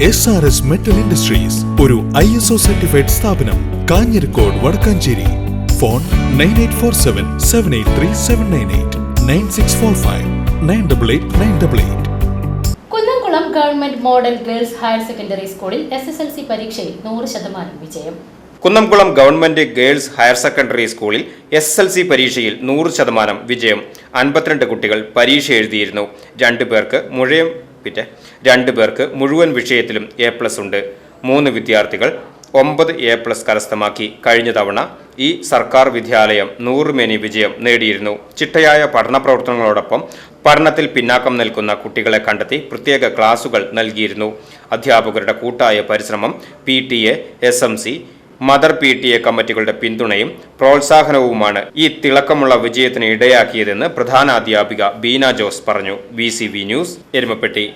SRS Metal Industries, ഒരു ISO certified സ്ഥാപനം, Kanjirakode Vadakkanchery. Phone 9847783798 9645 988 Kunnamkulam government model girls higher secondary സ്കൂളിൽ SSLC പരീക്ഷയിൽ 100% വിജയം. Kunnamkulam government girls higher secondary സ്കൂളിൽ SSLC പരീക്ഷയിൽ 100% വിജയം. 52 കുട്ടികൾ പരീക്ഷ എഴുതിയിരുന്നു. 2 പേർക്ക് മുഴുവൻ വിഷയത്തിലും A+ ഉണ്ട്. 3 വിദ്യാർത്ഥികൾ 9 A+ കരസ്ഥമാക്കി. കഴിഞ്ഞ തവണ ഈ സർക്കാർ വിദ്യാലയം 100 മേനി വിജയം നേടിയിരുന്നു. ചിട്ടയായ പഠന പ്രവർത്തനങ്ങളോടൊപ്പം പഠനത്തിൽ പിന്നാക്കം നിൽക്കുന്ന കുട്ടികളെ കണ്ടെത്തി പ്രത്യേക ക്ലാസുകൾ നൽകിയിരുന്നു. അധ്യാപകരുടെ കൂട്ടായ പരിശ്രമം, PTA, SMC, മദർ PTA കമ്മിറ്റികളുടെ പിന്തുണയും പ്രോത്സാഹനവുമാണ് ഈ തിളക്കമുള്ള വിജയത്തിന് ഇടയാക്കിയതെന്ന് പ്രധാനാധ്യാപിക ബീന ജോസ് പറഞ്ഞു. VCV news, Erumapetty.